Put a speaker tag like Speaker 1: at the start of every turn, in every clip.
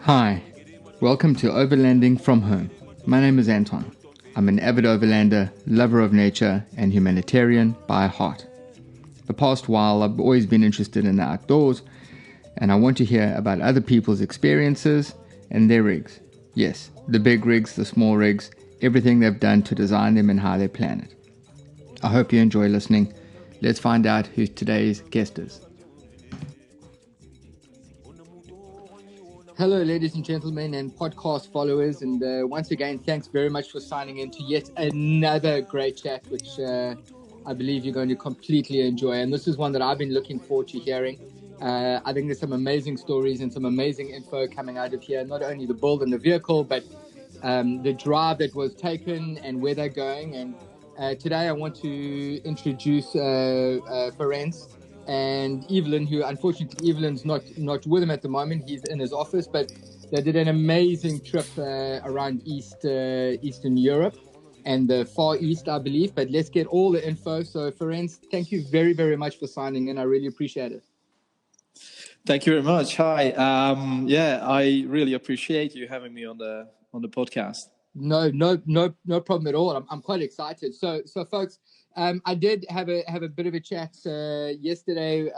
Speaker 1: Hi, welcome to Overlanding from Home. My name is Anton. I'm an avid overlander, lover of nature, and humanitarian by heart. The past while, I've always been interested in the outdoors, and I want to hear about other people's experiences and their rigs. Yes, the big rigs, the small rigs, everything they've done to design them and how they plan it. I hope you enjoy listening. Let's find out who today's guest is. Hello, ladies and gentlemen, and podcast followers. And once again, thanks very much for signing in to yet another great chat, which I believe you're going to completely enjoy. And this is one that I've been looking forward to hearing. I think there's some amazing stories and some amazing info coming out of here, not only the build and the vehicle, but the drive that was taken and where they're going. And today I want to introduce Ferenc and Evelyn, who unfortunately Evelyn's not with him at the moment. He's in his office, but they did an amazing trip around Eastern Europe and the Far East, I believe. But let's get all the info. So Ferenc, thank you very, very much for signing in. I really appreciate it.
Speaker 2: Thank you very much. Hi. I really appreciate you having me on the podcast.
Speaker 1: No problem at all. I'm quite excited. So folks, I did have a bit of a chat yesterday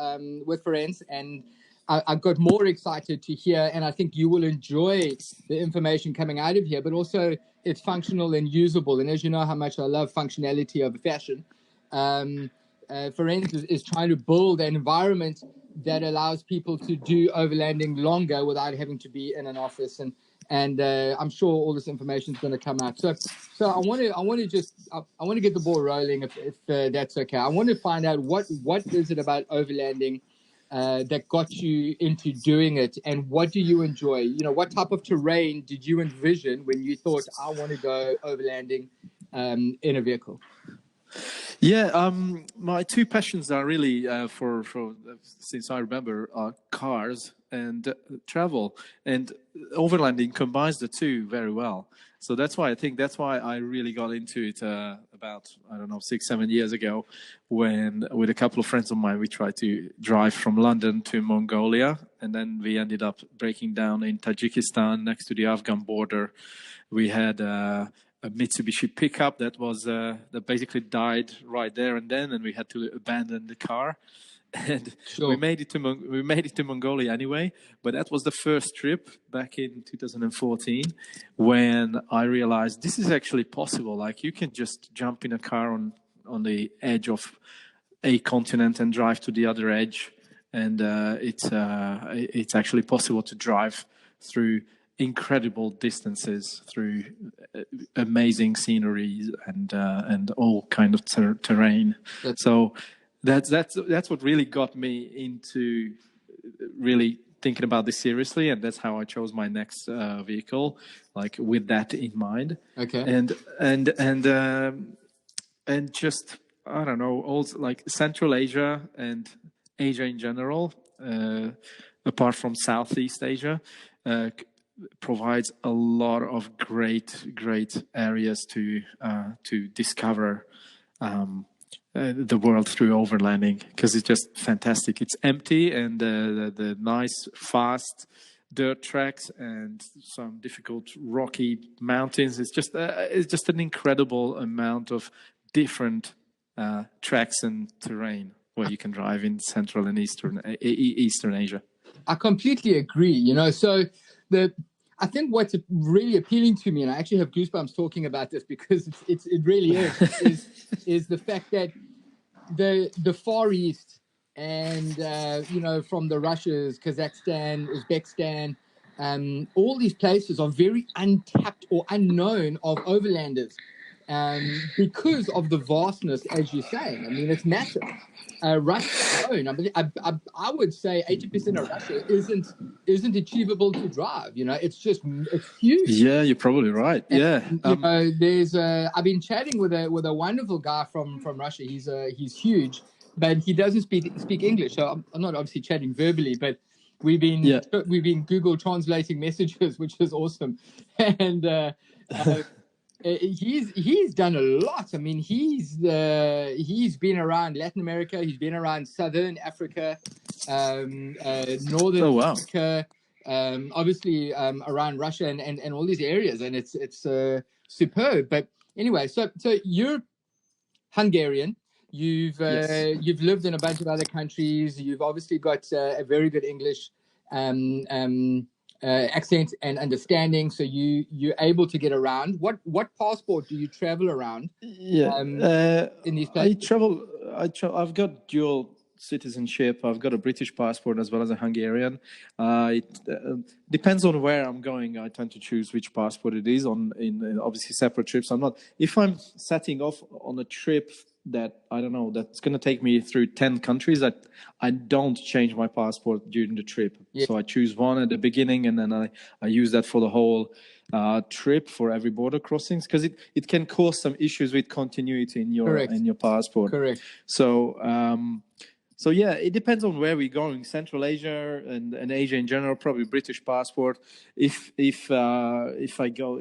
Speaker 1: with Ferenc, and I got more excited to hear, and I think you will enjoy the information coming out of here, but also it's functional and usable. And as you know how much I love functionality of fashion, Ferenc is trying to build an environment that allows people to do overlanding longer without having to be in an office, and I'm sure all this information is going to come out. So I want to get the ball rolling if that's okay. I want to find out what is it about overlanding that got you into doing it, and what do you enjoy? You know, what type of terrain did you envision when you thought I want to go overlanding in a vehicle?
Speaker 2: Yeah, my two passions are really for since I remember are cars and travel, and overlanding combines the two very well. So that's why I really got into it about 6-7 years ago, when with a couple of friends of mine we tried to drive from London to Mongolia, and then we ended up breaking down in Tajikistan next to the Afghan border. We had a Mitsubishi pickup that basically died right there and then, and we had to abandon the car. And
Speaker 1: sure.
Speaker 2: we made it to Mongolia anyway. But that was the first trip back in 2014 when I realized this is actually possible. Like, you can just jump in a car on the edge of a continent and drive to the other edge, and it's actually possible to drive through incredible distances, through amazing scenery and all kind of terrain. So that's what really got me into really thinking about this seriously, and that's how I chose my next vehicle, like with that in mind.
Speaker 1: Okay.
Speaker 2: And just, I don't know, also like Central Asia and Asia in general, apart from Southeast Asia, provides a lot of great areas to discover the world through overlanding, because it's just fantastic. It's empty, and the nice fast dirt tracks and some difficult rocky mountains. It's just an incredible amount of different tracks and terrain where you can drive in Central and Eastern Asia.
Speaker 1: I completely agree. You know, so I think what's really appealing to me, and I actually have goosebumps talking about this because it really is the fact that the Far East and from the Russias, Kazakhstan, Uzbekistan, all these places are very untapped or unknown of overlanders. Because of the vastness, as you're saying. I mean, it's massive. Russia alone, I would say 80% of Russia isn't achievable to drive. You know, it's huge.
Speaker 2: Yeah, you're probably right.
Speaker 1: And, there's I've been chatting with a wonderful guy from Russia. He's huge, but he doesn't speak English. So I'm not obviously chatting verbally, but we've been Google translating messages, which is awesome. And he's done a lot. I mean, he's been around Latin America. He's been around Southern Africa, Northern Africa, obviously around Russia and all these areas, and it's superb. But anyway, so you're Hungarian.
Speaker 2: Yes.
Speaker 1: You've lived in a bunch of other countries. You've obviously got a very good English accent and understanding. So you're able to get around. What passport do you travel around?
Speaker 2: Yeah,
Speaker 1: in these places?
Speaker 2: I've got dual citizenship. I've got a British passport as well as a Hungarian. It depends on where I'm going. I tend to choose which passport it is in obviously separate trips. I'm not, if I'm setting off on a trip that I don't know that's going to take me through 10 countries, that I don't change my passport during the trip.
Speaker 1: Yeah.
Speaker 2: So I choose one at the beginning, and then I use that for the whole trip, for every border crossings, because it can cause some issues with continuity in your passport.
Speaker 1: Correct.
Speaker 2: So yeah, it depends on where we're going. Central Asia and Asia in general, probably British passport. If I go,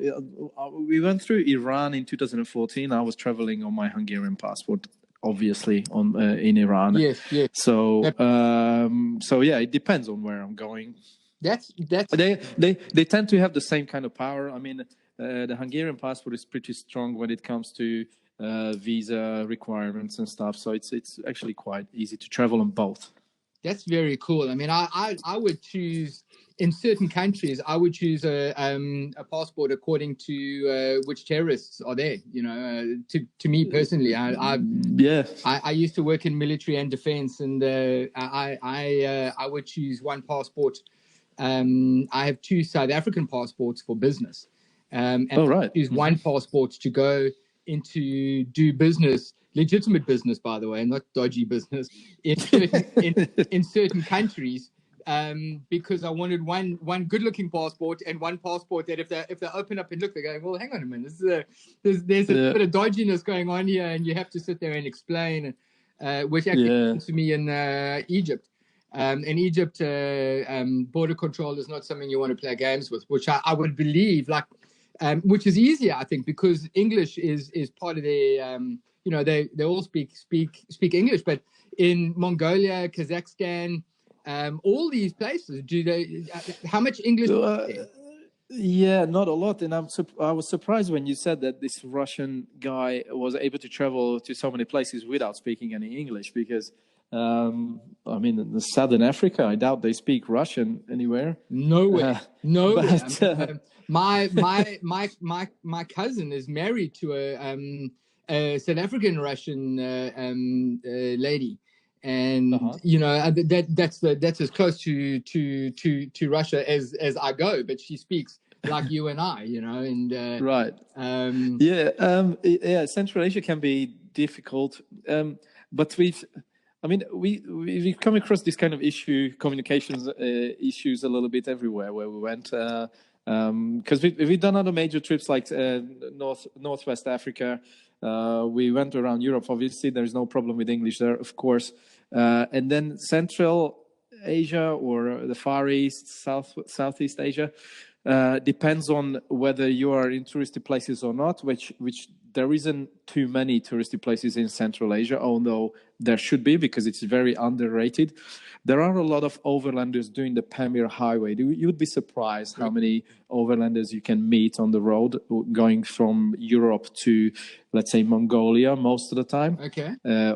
Speaker 2: we went through Iran in 2014. I was traveling on my Hungarian passport, obviously in Iran.
Speaker 1: Yes.
Speaker 2: So so yeah, it depends on where I'm going.
Speaker 1: That's
Speaker 2: They tend to have the same kind of power. I mean, the Hungarian passport is pretty strong when it comes to visa requirements and stuff. So it's actually quite easy to travel on both.
Speaker 1: That's very cool. I mean, I would choose in certain countries. I would choose a passport according to which terrorists are there. You know, to me personally, I used to work in military and defense, and I would choose one passport. I have 2 South African passports for business, and choose one passport to go into do business, legitimate business, by the way, not dodgy business, in certain countries, because I wanted one good-looking passport and one passport that if they open up and look, they're going, well, hang on a minute, there's a bit of dodginess going on here, and you have to sit there and explain, which actually happened to me in Egypt. In Egypt, border control is not something you want to play games with, which I would believe, which is easier, I think, because English is part of their, they all speak English. But in Mongolia, Kazakhstan, all these places, how much English?
Speaker 2: Yeah, not a lot. And I was surprised when you said that this Russian guy was able to travel to so many places without speaking any English, because I mean, in Southern Africa, I doubt they speak Russian anywhere.
Speaker 1: Nowhere. My cousin is married to a South African Russian lady, and that's as close to Russia as I go. But she speaks like you and I, and
Speaker 2: right. Central Asia can be difficult, but we've come across this kind of communications issues a little bit everywhere where we went, because we've done other major trips like Northwest Africa. We went around Europe. Obviously, there's no problem with English there, of course. And then Central Asia or the Far East, Southeast Asia, depends on whether you are in touristy places or not, which there isn't too many touristy places in Central Asia, although there should be, because it's very underrated. There are a lot of overlanders doing the Pamir Highway. You would be surprised how many overlanders you can meet on the road going from Europe to, let's say, Mongolia most of the time.
Speaker 1: Okay.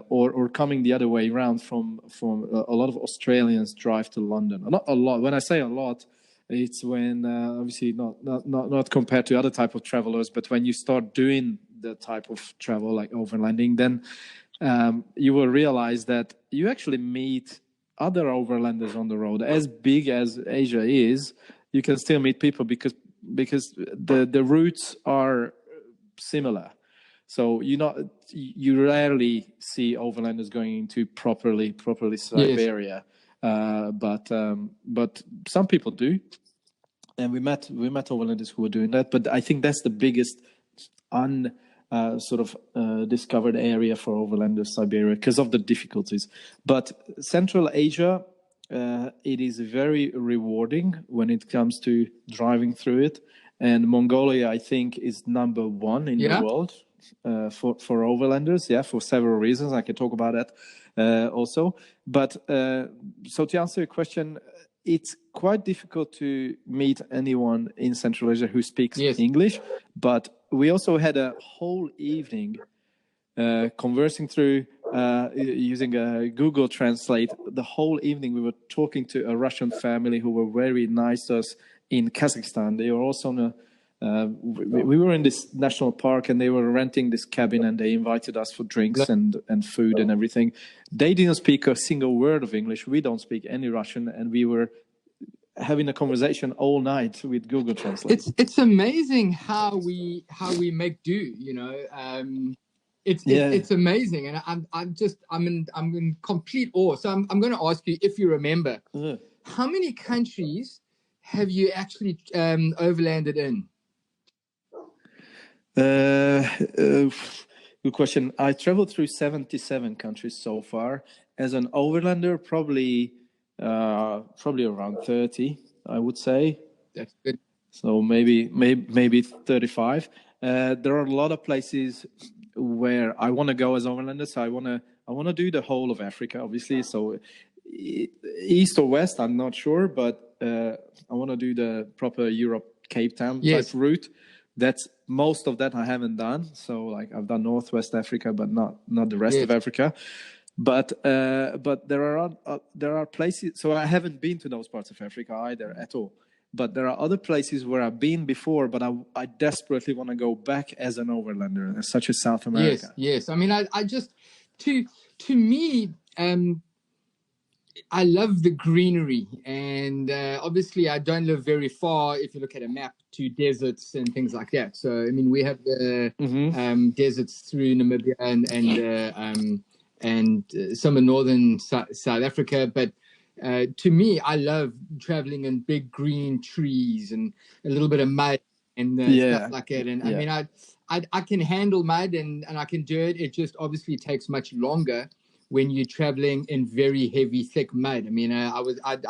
Speaker 2: Or coming the other way around from a lot of Australians drive to London. Not a lot. When I say a lot, it's when obviously not compared to other type of travelers, but when you start doing the type of travel like overlanding, then you will realize that you actually meet other overlanders on the road. As big as Asia is, you can still meet people because the routes are similar. So you rarely see overlanders going into properly Siberia. Yes. But some people do, and we met overlanders who were doing that. But I think that's the biggest discovered area for overlanders, Siberia, because of the difficulties. But Central Asia, it is very rewarding when it comes to driving through it. And Mongolia, I think, is number 1 in the world for overlanders. Yeah, for several reasons. I can talk about that also. But so to answer your question, it's quite difficult to meet anyone in Central Asia who speaks
Speaker 1: Yes.
Speaker 2: English, but we also had a whole evening conversing through using Google Translate. The whole evening we were talking to a Russian family who were very nice to us in Kazakhstan. They were also on a we were in this national park and they were renting this cabin and they invited us for drinks and food and everything. They didn't speak a single word of English. We don't speak any Russian, and we were having a conversation all night with Google Translate.
Speaker 1: It's amazing how we make do, you know. It's amazing, and I'm in complete awe. So I'm going to ask you, if you remember, how many countries have you actually overlanded in?
Speaker 2: Good question. I traveled through 77 countries so far. As an overlander, probably around 30, I would say.
Speaker 1: That's good.
Speaker 2: So maybe 35. There are a lot of places where I want to go as overlander. So I want to do the whole of Africa, obviously. So east or west, I'm not sure, but I want to do the proper Europe, Cape Town type route. That's most of that I haven't done. So like I've done Northwest Africa, but not the rest of Africa. But there are places. So I haven't been to those parts of Africa either at all. But there are other places where I've been before, but I desperately want to go back as an overlander, such as South America.
Speaker 1: Yes. I mean, I just to me. I love the greenery, and obviously I don't live very far, if you look at a map, to deserts and things like that. So I mean, we have the deserts through Namibia and some in northern South Africa. But to me, I love traveling in big green trees and a little bit of mud and stuff like that. And I mean, I can handle mud and I can do it. It just obviously takes much longer when you're traveling in very heavy, thick mud. I mean, I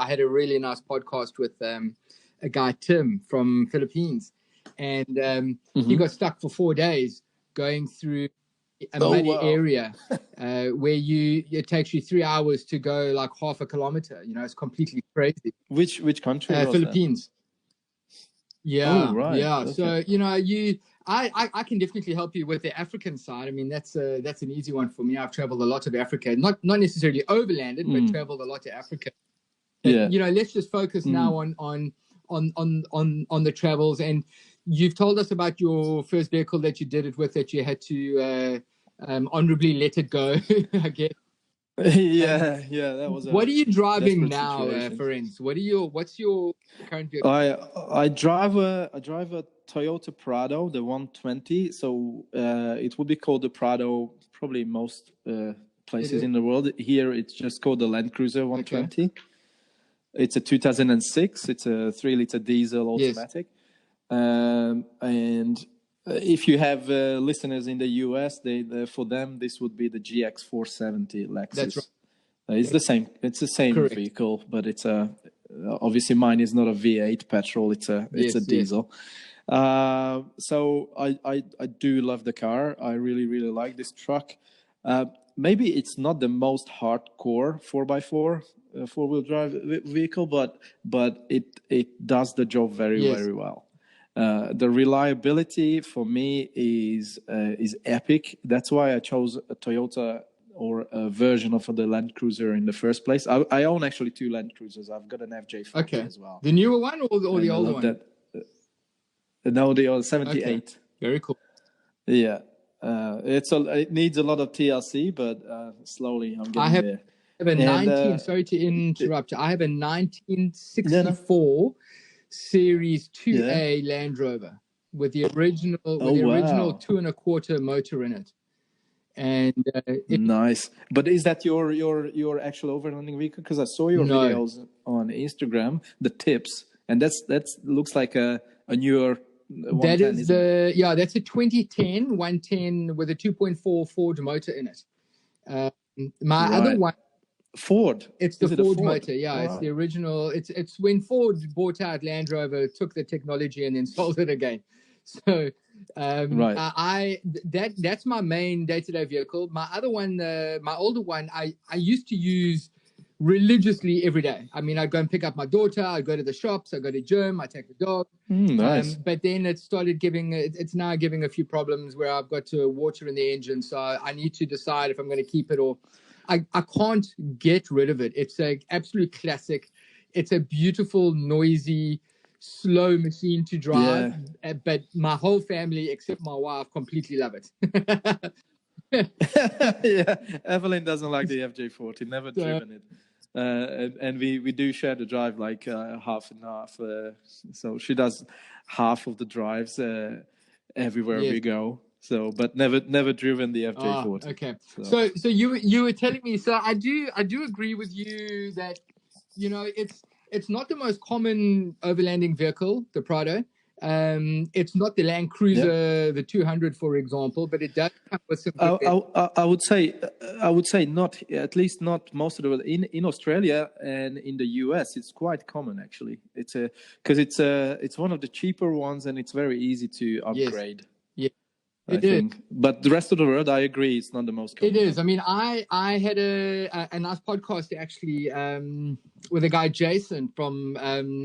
Speaker 1: had a really nice podcast with a guy, Tim, from Philippines, and he got stuck for 4 days going through a muddy area where it takes you 3 hours to go like half a kilometer. You know, it's completely crazy.
Speaker 2: Which country was
Speaker 1: Philippines.
Speaker 2: That?
Speaker 1: Yeah.
Speaker 2: Oh, right.
Speaker 1: Yeah.
Speaker 2: Okay.
Speaker 1: So, you know, I can definitely help you with the African side. I mean, that's an easy one for me. I've traveled a lot of Africa, not necessarily overlanded, but traveled a lot to Africa. But, you know, let's just focus now on the travels. And you've told us about your first vehicle that you did it with, that you had to honorably let it go, I guess.
Speaker 2: That was.
Speaker 1: What are you driving now, Ferenc? What's your current vehicle?
Speaker 2: I drive a Toyota Prado, the 120. So it would be called the Prado, probably most places in the world. Here it's just called the Land Cruiser 120. Okay. It's a 2006. It's a 3-liter diesel automatic, and if you have listeners in the US, for them this would be the GX 470 Lexus. That's right. It's the same. It's the same vehicle, but it's obviously mine is not a V8 petrol. It's a diesel. So I do love the car. I really like this truck. Maybe it's not the most hardcore 4x4 4-wheel drive vehicle, but it does the job very well. The reliability for me is epic. That's why I chose a Toyota or a version of the Land Cruiser in the first place. I own actually 2 Land Cruisers. I've got an FJ40 as well.
Speaker 1: The newer one or the older one?
Speaker 2: No, the old 78.
Speaker 1: Okay. Very cool.
Speaker 2: Yeah. It needs a lot of TLC, but slowly I'm getting there.
Speaker 1: Sorry to interrupt. I have a 1964 Series 2A Land Rover with the original 2.25 motor in it. And
Speaker 2: nice. But is that your actual overlanding vehicle? Because I saw your videos on Instagram, the tips, and that looks like a newer.
Speaker 1: That is that's a 2010 110 with a 2.4 Ford motor in it. My other one,
Speaker 2: Ford.
Speaker 1: It's the Ford motor. Yeah, it's the original. It's when Ford bought out Land Rover, took the technology and then sold it again. So that's my main day-to-day vehicle. My other one, my older one, I used to use religiously every day. I mean, I go and pick up my daughter, I go to the shops, I go to gym, I take the dog.
Speaker 2: Nice.
Speaker 1: But then it started it's now giving a few problems where I've got to water in the engine. So I need to decide if I'm going to keep it or I can't get rid of it. It's an absolute classic. It's a beautiful, noisy, slow machine to drive.
Speaker 2: Yeah.
Speaker 1: But my whole family, except my wife, completely love it.
Speaker 2: Yeah, Evelyn doesn't like the FJ40, never driven it. And we do share the drive like half and half. So she does half of the drives everywhere we go. So, but never driven the FJ40.
Speaker 1: Okay. So you were telling me. So I do agree with you that it's not the most common overlanding vehicle, the Prado. It's not the Land Cruiser, the 200, for example, but it does come with some.
Speaker 2: I would say not, at least not most of the in Australia and in the US. It's quite common actually. It's one of the cheaper ones and it's very easy to upgrade.
Speaker 1: Yes.
Speaker 2: I think. But the rest of the world, I agree, it's not the most common.
Speaker 1: It is. I mean, I had a nice podcast actually with a guy, Jason, from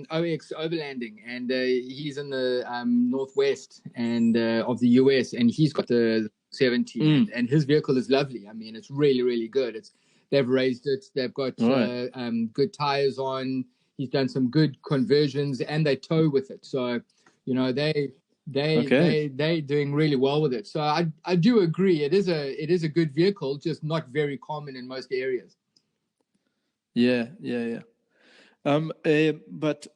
Speaker 1: OX Overlanding, and he's in the northwest and of the US, and he's got the 70, and his vehicle is lovely. I mean, it's really, really good. They've raised it. They've got good tires on. He's done some good conversions, and they tow with it. So, they're doing really well with it. So I do agree. It is a good vehicle, just not very common in most areas.
Speaker 2: Yeah. But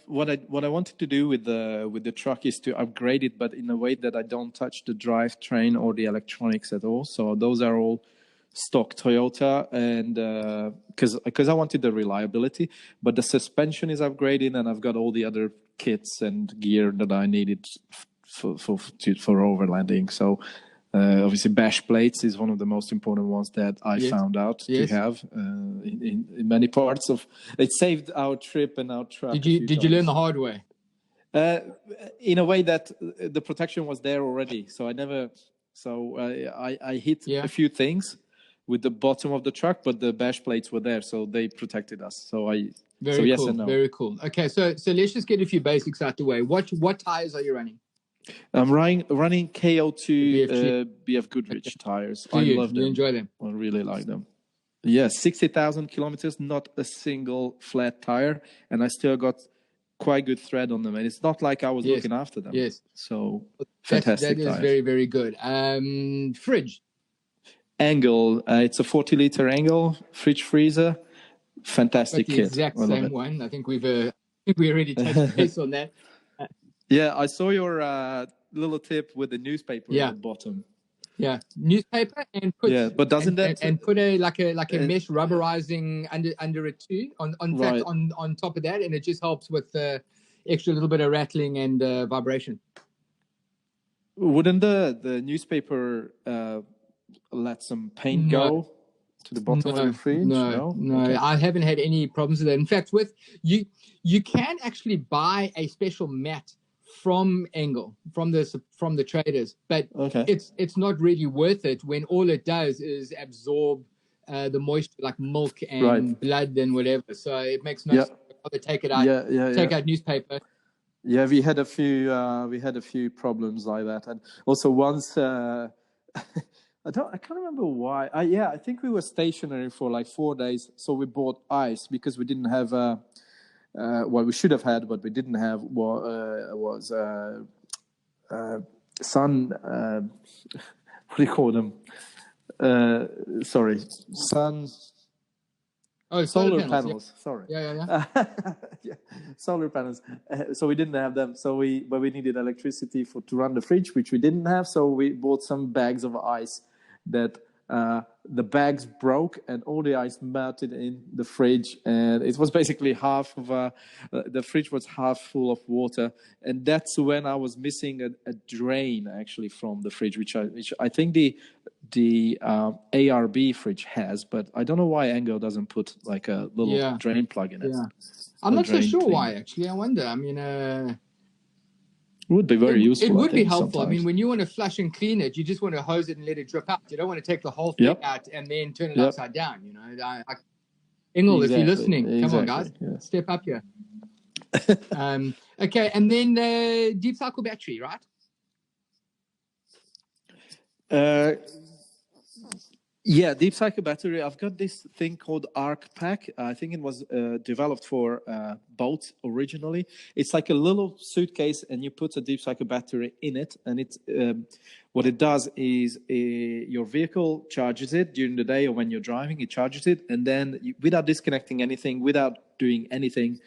Speaker 2: what I wanted to do with the truck is to upgrade it, but in a way that I don't touch the drivetrain or the electronics at all. So those are all stock Toyota, and because I wanted the reliability, but the suspension is upgraded, and I've got all the other kits and gear that I needed for overlanding. So obviously bash plates is one of the most important ones that I found out to have in many parts of it. Saved our trip and our truck.
Speaker 1: Did you learn the hard way?
Speaker 2: In a way that the protection was there already, so I never. So I hit a few things with the bottom of the truck, but the bash plates were there, so they protected us. So
Speaker 1: Very
Speaker 2: yes
Speaker 1: cool.
Speaker 2: and no.
Speaker 1: Very cool. Okay, so let's just get a few basics out the way. What tires are you running?
Speaker 2: I'm running KO2 BF Goodrich tires. I love them.
Speaker 1: You enjoy them?
Speaker 2: I really like them. Yes, 60,000 kilometers, not a single flat tire, and I still got quite good thread on them, and it's not like I was looking after them.
Speaker 1: Yes.
Speaker 2: So fantastic.
Speaker 1: That is very, very good. Fridge.
Speaker 2: Engel. It's a 40-liter Engel fridge freezer. Fantastic kit.
Speaker 1: Exact same one. I think we already touched base on that.
Speaker 2: Yeah, I saw your little tip with the newspaper at the bottom.
Speaker 1: Yeah, newspaper and put.
Speaker 2: Yeah, but doesn't that
Speaker 1: and put a mesh rubberizing under it too on top of that, and it just helps with extra little bit of rattling and vibration.
Speaker 2: Wouldn't the newspaper let some paint go to the bottom of the fridge?
Speaker 1: No. Okay. I haven't had any problems with that. In fact, with you can actually buy a special mat from Engel, from the traders, but it's not really worth it when all it does is absorb the moisture like milk and blood and whatever. So it makes no sense to take it out. Take out newspaper.
Speaker 2: Yeah, we had a few problems like that, and also once I can't remember why. I think we were stationary for like 4 days, so we bought ice because we didn't have what we should have had, but we didn't have was sun. What do you call them? Sorry, sun.
Speaker 1: Oh,
Speaker 2: solar panels.
Speaker 1: Yeah.
Speaker 2: Sorry.
Speaker 1: Yeah.
Speaker 2: Solar panels. So we didn't have them. But we needed electricity to run the fridge, which we didn't have. So we bought some bags of ice that the bags broke and all the ice melted in the fridge. And it was basically half of the fridge was half full of water. And that's when I was missing a drain actually from the fridge, which I think the ARB fridge has, but I don't know why Engel doesn't put like a little drain plug in it.
Speaker 1: Yeah. I'm not so sure why, actually. I wonder. I mean,
Speaker 2: it would be very useful.
Speaker 1: It would be helpful. Sometimes. I mean, when you want to flush and clean it, you just want to hose it and let it drip out. You don't want to take the whole thing out and then turn it upside down. You know, Engel, if you're
Speaker 2: Exactly.
Speaker 1: listening, come on, guys, step up here. Okay, and then deep cycle battery, right?
Speaker 2: Yeah, deep cycle battery. I've got this thing called Arc Pack. I think it was developed for boats originally. It's like a little suitcase, and you put a deep cycle battery in it. And it's what it does is your vehicle charges it during the day or when you're driving. It charges it, and then without disconnecting anything, without doing anything,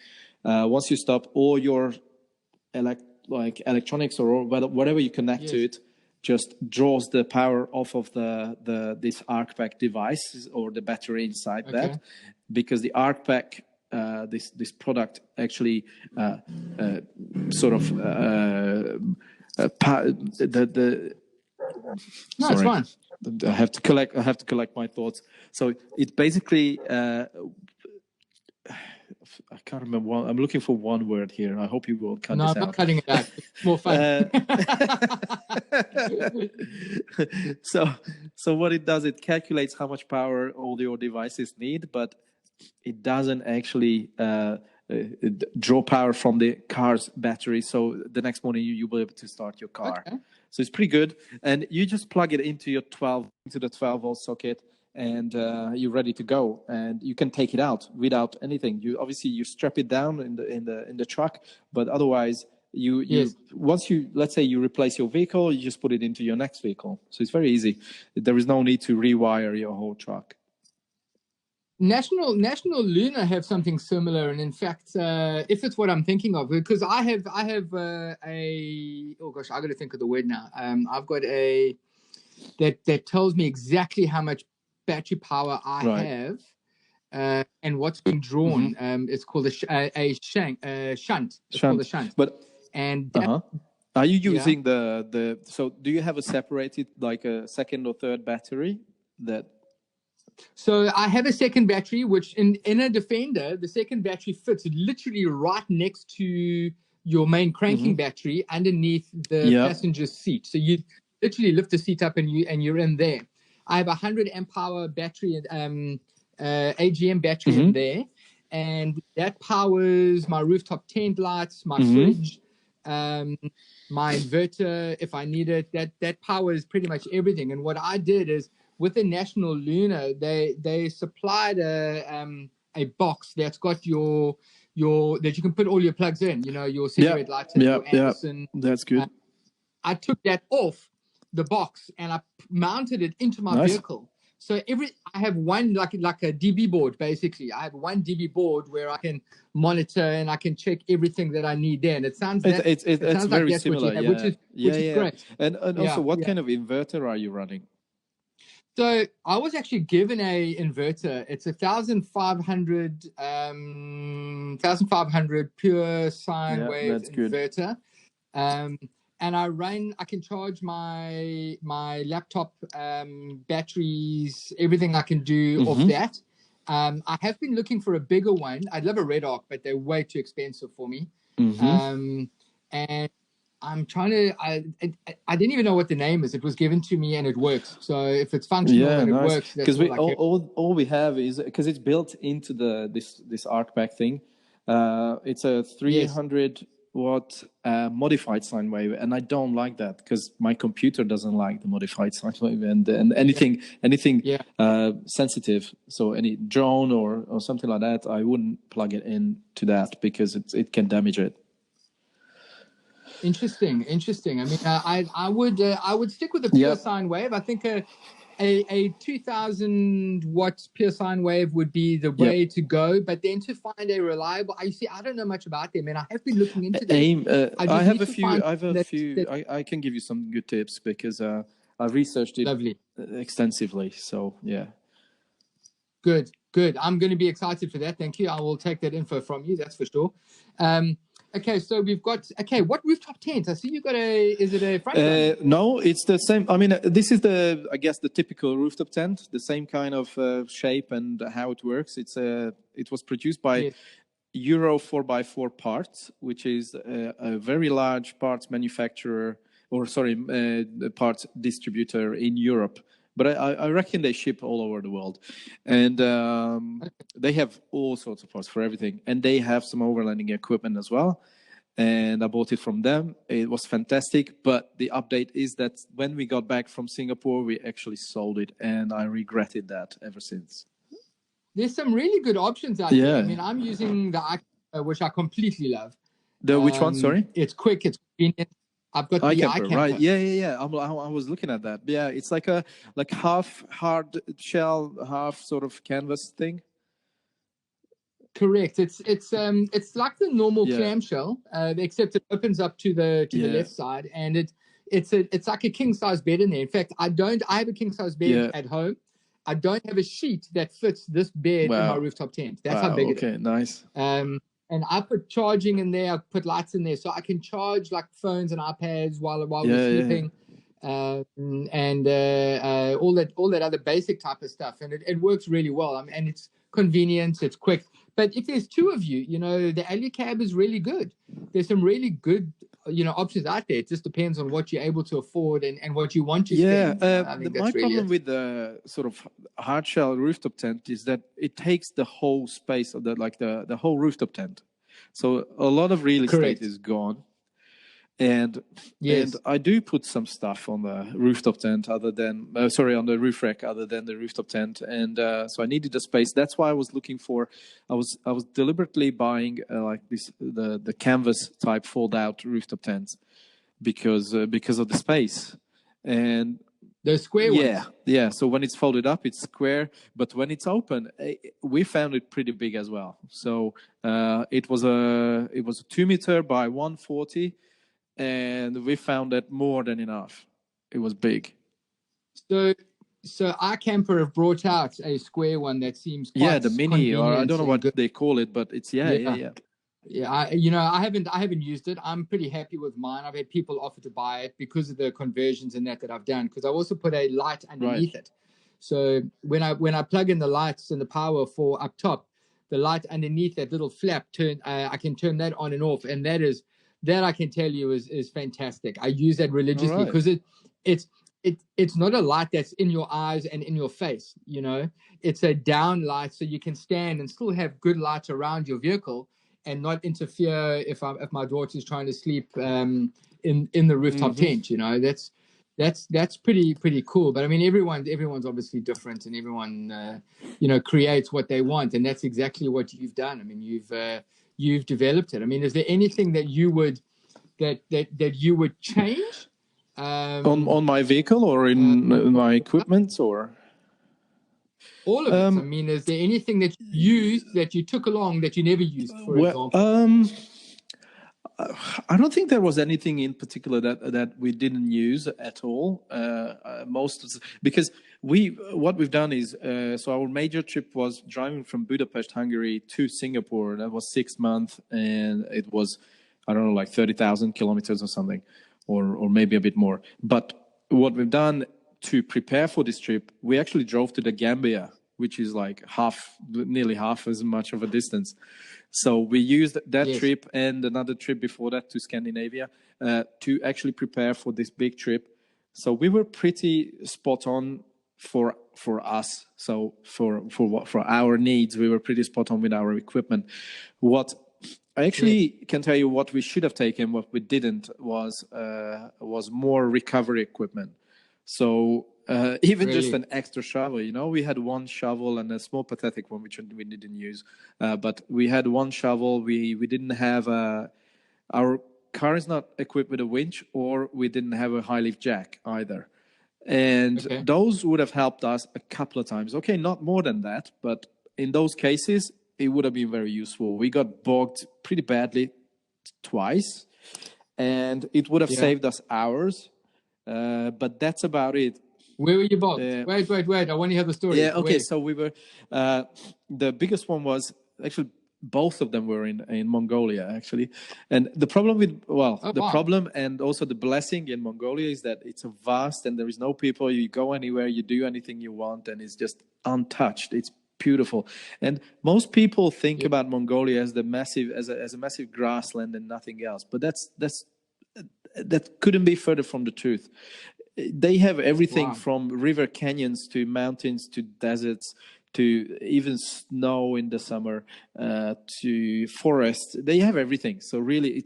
Speaker 2: once you stop, all your electronics or whatever you connect to it just draws the power off of this Arc Pack device or the battery inside that, because the Arc Pack, this product actually sort of
Speaker 1: No, it's fine.
Speaker 2: I have to collect my thoughts. So it basically. I can't remember one. I'm looking for one word here. I hope you will cut this out.
Speaker 1: No, I'm not cutting it out. It's more fun.
Speaker 2: So what it does, it calculates how much power all your devices need, but it doesn't actually draw power from the car's battery. So the next morning you'll be able to start your car. Okay. So it's pretty good. And you just plug it into the 12-volt socket, and you're ready to go, and you can take it out without anything. You strap it down in the truck, but otherwise once let's say you replace your vehicle, you just put it into your next vehicle. So it's very easy. There is no need to rewire your whole truck.
Speaker 1: National Luna have something similar, and in fact, if it's what I'm thinking of, because I have oh gosh, I got to think of the word now. I've got a that tells me exactly how much battery power I have, and what's been drawn. It's called a shunt. It's called a shunt.
Speaker 2: But are you using so do you have a separated, like a second or third battery that?
Speaker 1: So I have a second battery, which in a Defender, the second battery fits literally right next to your main cranking battery underneath the passenger seat. So you literally lift the seat up and you're in there. I have a 100 amp hour battery, AGM battery in there, and that powers my rooftop tent lights, my fridge, my inverter if I need it. That powers pretty much everything. And what I did is, with the National Luna, they supplied a box that's got your that you can put all your plugs in. Your cigarette lights and your Anderson.
Speaker 2: That's good.
Speaker 1: I took that off the box and I mounted it into my vehicle. So I have one like a DB board basically. I have one DB board where I can monitor and I can check everything that I need there. And it sounds
Speaker 2: it's very
Speaker 1: like
Speaker 2: similar,
Speaker 1: which is great.
Speaker 2: And also, what kind of inverter are you running?
Speaker 1: So I was actually given a inverter. It's 1,500 pure sine wave inverter. And I can charge my laptop batteries, everything I can do off that. I have been looking for a bigger one. I'd love a Red Arc, but they're way too expensive for me. And I'm trying to. I didn't even know what the name is. It was given to me and it works. So if it's functional and it works,
Speaker 2: because all we have is, because it's built into this Arc Pack thing. It's a 300 watt modified sine wave, and I don't like that because my computer doesn't like the modified sine wave and anything sensitive. So any drone or something like that, I wouldn't plug it into that because it can damage it.
Speaker 1: Interesting. I mean, I would stick with the pure sine wave. I think a 2,000 watt pure sine wave would be the way to go. But then to find a reliable, I don't know much about them, and I have been looking into them.
Speaker 2: I have a few. I can give you some good tips because I researched it extensively. So yeah.
Speaker 1: Good. I'm going to be excited for that. Thank you. I will take that info from you. That's for sure. Okay, so we've got what rooftop tent? I see you got is it a front?
Speaker 2: No, it's the same. I mean, this is the typical rooftop tent, the same kind of shape and how it works. It was produced by Euro 4x4 Parts, which is a very large parts manufacturer, parts distributor in Europe. But I reckon they ship all over the world, and they have all sorts of parts for everything, and they have some overlanding equipment as well. And I bought it from them. It was fantastic, but the update is that when we got back from Singapore, we actually sold it, and I regretted that ever since.
Speaker 1: There's some really good options out there. I mean, I'm using the which I completely love.
Speaker 2: The which one? Sorry,
Speaker 1: it's quick, it's convenient. I've got the
Speaker 2: iCamper,
Speaker 1: iCamper.
Speaker 2: right? Yeah. I was looking at that. Yeah, it's like a half hard shell, half sort of canvas thing.
Speaker 1: Correct. It's like the normal clamshell, except it opens up to the left side, and it's like a king size bed in there. In fact, I have a king size bed at home. I don't have a sheet that fits this bed in my rooftop tent. That's how big it is.
Speaker 2: Okay, nice.
Speaker 1: And I put charging in there. I put lights in there, so I can charge like phones and iPads while we're sleeping, and all that other basic type of stuff. And it works really well. And it's convenient. It's quick. But if there's two of you, the Alucab is really good. There's some really good options out there. It just depends on what you're able to afford and what you want to spend. I think
Speaker 2: my problem with the sort of hard shell rooftop tent is that it takes the whole space of the whole rooftop tent. So a lot of real estate is gone. And I do put some stuff on the rooftop tent on the roof rack other than the rooftop tent, and so I needed a space. That's why I was looking for. I was deliberately buying the canvas type fold out rooftop tents because of the space and
Speaker 1: the square ones.
Speaker 2: Yeah. So when it's folded up, it's square, but when it's open, we found it pretty big as well. So it was a 2 meter by 140. And we found that more than enough. It was big.
Speaker 1: So iCamper have brought out a square one that seems quite
Speaker 2: the mini, or I don't know what they call it, but it's yeah.
Speaker 1: I haven't used it. I'm pretty happy with mine. I've had people offer to buy it because of the conversions and that I've done. Because I also put a light underneath it. So when I plug in the lights and the power for up top, the light underneath that little flap I can turn that on and off, and that I can tell you is fantastic. I use that religiously because it's not a light that's in your eyes and in your face. It's a down light, so you can stand and still have good light around your vehicle and not interfere if my daughter's trying to sleep in the rooftop tent. That's pretty cool. But I mean, everyone's obviously different, and everyone creates what they want, and that's exactly what you've done. I mean, you've developed it. I mean, is there anything that you would change
Speaker 2: on my vehicle or in my equipment or
Speaker 1: all of it? I mean, is there anything that you used that you took along that you never used, for example?
Speaker 2: I don't think there was anything in particular that we didn't use at all. Because what we've done is so our major trip was driving from Budapest, Hungary to Singapore. That was 6 months, and it was, I don't know, like 30,000 kilometers or something, or maybe a bit more. But what we've done to prepare for this trip, we actually drove to the Gambia, which is like nearly half as much of a distance. So we used that trip and another trip before that to Scandinavia to actually prepare for this big trip. So we were pretty spot on for us. So for our needs, we were pretty spot on with our equipment. What I actually can tell you what we should have taken, what we didn't, was more recovery equipment. So just an extra shovel, we had one shovel and a small pathetic one, which we didn't use. But we had one shovel. We didn't have our car is not equipped with a winch, or we didn't have a high lift jack either. And those would have helped us a couple of times. Okay, not more than that, but in those cases, it would have been very useful. We got bogged pretty badly twice, and it would have saved us hours. But that's about it.
Speaker 1: Where were you bogged? Wait. I want to hear the story.
Speaker 2: Yeah, okay. So we were, the biggest one was, actually, both of them were in Mongolia, actually. And the problem problem and also the blessing in Mongolia is that it's a vast and there is no people. You go anywhere, you do anything you want, and it's just untouched. It's beautiful. And most people think about Mongolia as a massive grassland and nothing else. But that couldn't be further from the truth. they have everything
Speaker 1: Wow.
Speaker 2: from river canyons to mountains to deserts to even snow in the summer, to forest. They have everything. So really,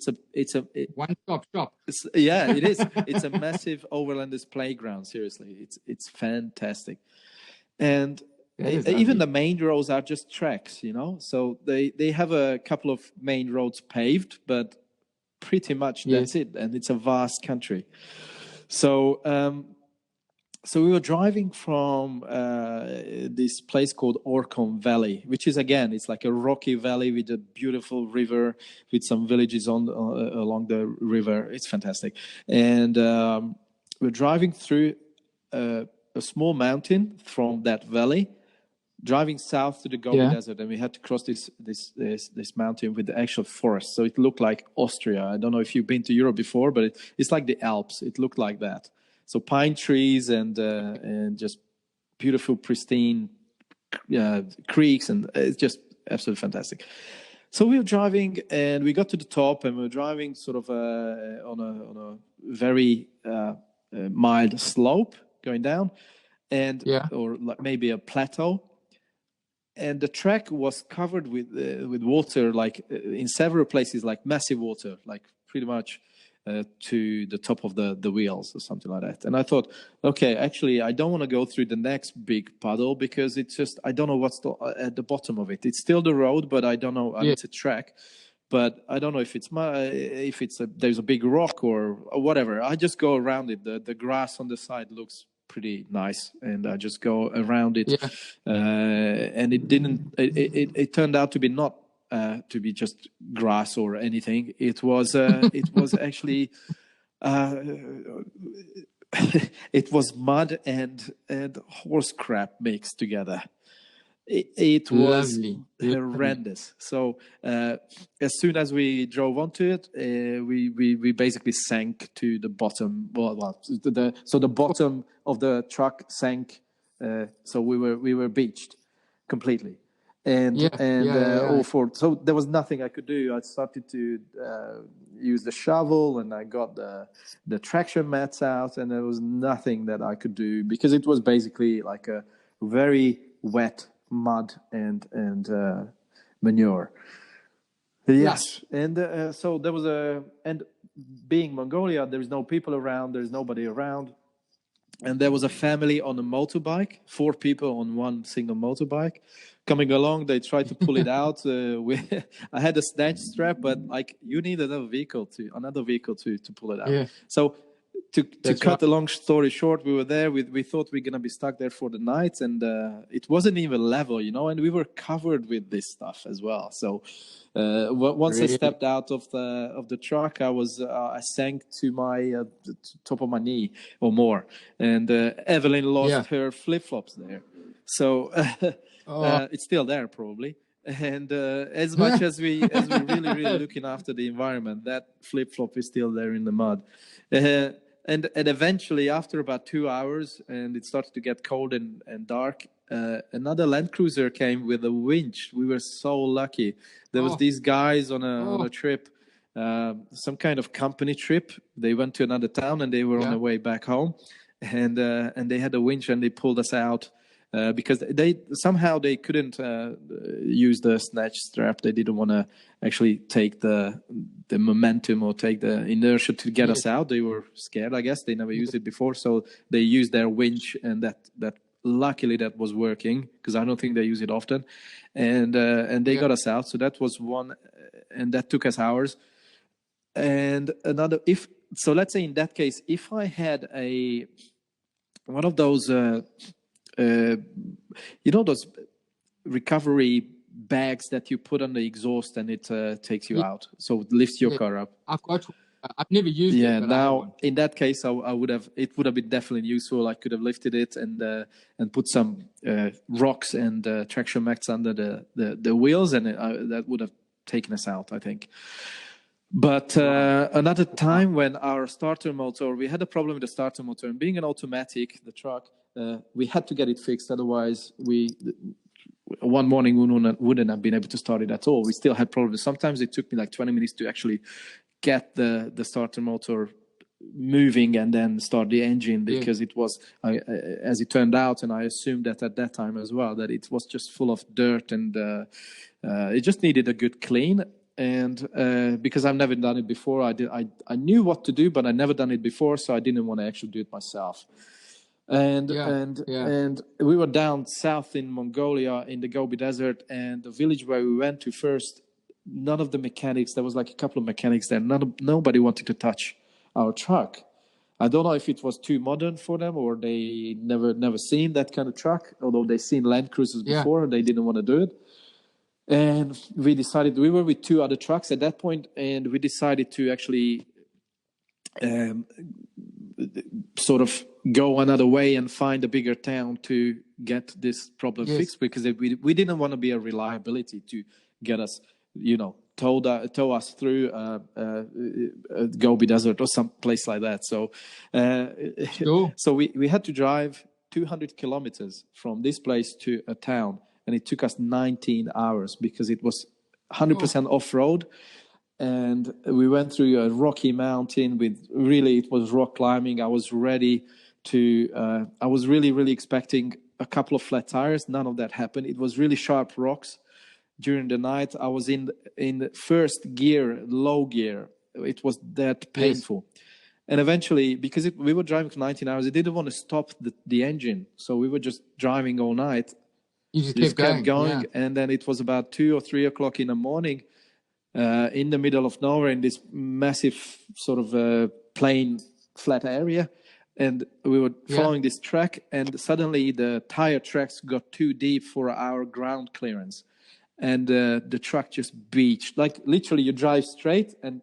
Speaker 1: One-stop shop.
Speaker 2: yeah, it is. It's a massive overlanders playground. Seriously, it's fantastic. And
Speaker 1: That is
Speaker 2: even
Speaker 1: lovely.
Speaker 2: the main roads are just tracks, so they have a couple of main roads paved, but pretty much
Speaker 1: Yes.
Speaker 2: that's it. And it's a vast country. So so we were driving from this place called Orcon Valley, which is, again, it's like a rocky valley with a beautiful river with some villages along the river. It's fantastic. And we're driving through a small mountain from that valley, driving south to the Gobi Desert, and we had to cross this mountain with the actual forest. So it looked like Austria. I don't know if you've been to Europe before, but it's like the Alps. It looked like that. So pine trees and just beautiful, pristine creeks, and it's just absolutely fantastic. So we were driving, and we got to the top, and we were driving sort of on a very mild slope going down, or like maybe a plateau. And the track was covered with water, like in several places, like massive water, like pretty much to the top of the wheels or something like that. And I thought, okay, actually, I don't want to go through the next big puddle because it's just, I don't know what's at the bottom of it. It's still the road, but I don't know. It's a track, but I don't know if there's a big rock or whatever. I just go around it. The grass on the side looks pretty nice, and I just go around it. And it turned out to be not to be just grass or anything. It was actually it was mud and horse crap mixed together. It was horrendous. So as soon as we drove onto it, we basically sank to the bottom. So the bottom of the truck sank. So we were beached completely. So there was nothing I could do. I started to use the shovel, and I got the traction mats out, and there was nothing that I could do because it was basically like a very wet mud and manure. Yes, and so there was and being Mongolia, there's no people around, there's nobody around. And there was a family on a motorbike, 4 people on one single motorbike coming along. They tried to pull it out. I had a snatch strap, but like you need another vehicle to pull it out. So to cut a long story short, we were there. We thought we were going to be stuck there for the night, and it wasn't even level, and we were covered with this stuff as well. So once I stepped out of the truck, I sank to my top of my knee or more, and Evelyn lost her flip-flops there. So it's still there probably. And as much as we really looking after the environment, that flip-flop is still there in the mud. And eventually, after about 2 hours, and it started to get cold and dark, another Land Cruiser came with a winch. We were so lucky. There was these guys on a trip, some kind of company trip. They went to another town, and they were on their way back home, and they had a winch, and they pulled us out. Because they couldn't use the snatch strap. They didn't want to actually take the momentum or take the inertia to get us out. They were scared, I guess. They never used it before, so they used their winch, and that luckily that was working because I don't think they use it often, and they got us out. So that was one, and that took us hours. And another, so let's say in that case, if I had one of those. Those recovery bags that you put on the exhaust and it takes you out, so it lifts your car up.
Speaker 1: I've never used it. But
Speaker 2: now in that case, it would have been definitely useful. I could have lifted it and put some rocks and traction mats under the wheels, and that would have taken us out, I think. But another time when our starter motor, we had a problem with the starter motor, and being an automatic, the truck, we had to get it fixed. Otherwise, one morning we wouldn't have been able to start it at all. We still had problems. Sometimes it took me like 20 minutes to actually get the starter motor moving and then start the engine, because it was, as it turned out, and I assumed that at that time as well, that it was just full of dirt, and it just needed a good clean. And because I've never done it before, I knew what to do, but I never done it before, so I didn't want to actually do it myself. And we were down south in Mongolia in the Gobi Desert, and the village where we went to first, none of the mechanics, there was like a couple of mechanics there, nobody wanted to touch our truck. I don't know if it was too modern for them, or they never seen that kind of truck, although they seen Land Cruisers before, they didn't want to do it. And we decided, we were with 2 other trucks at that point, and we decided to actually sort of go another way and find a bigger town to get this problem fixed, because we didn't want to be a reliability to get us, tow us through Gobi Desert or some place like that. So so we had to drive 200 kilometers from this place to a town, and it took us 19 hours because it was 100% off-road. And we went through a rocky mountain it was rock climbing. I was ready to, I was really expecting a couple of flat tires. None of that happened. It was really sharp rocks during the night. I was in first gear, low gear. It was that painful. And eventually, because we were driving for 19 hours, it didn't want to stop the engine. So we were just driving all night.
Speaker 1: You just kept going. Yeah.
Speaker 2: And then it was about 2 or 3 o'clock in the morning, in the middle of nowhere, in this massive sort of plain flat area. And we were following this track, and suddenly the tire tracks got too deep for our ground clearance. And the truck just beached. Like literally you drive straight, and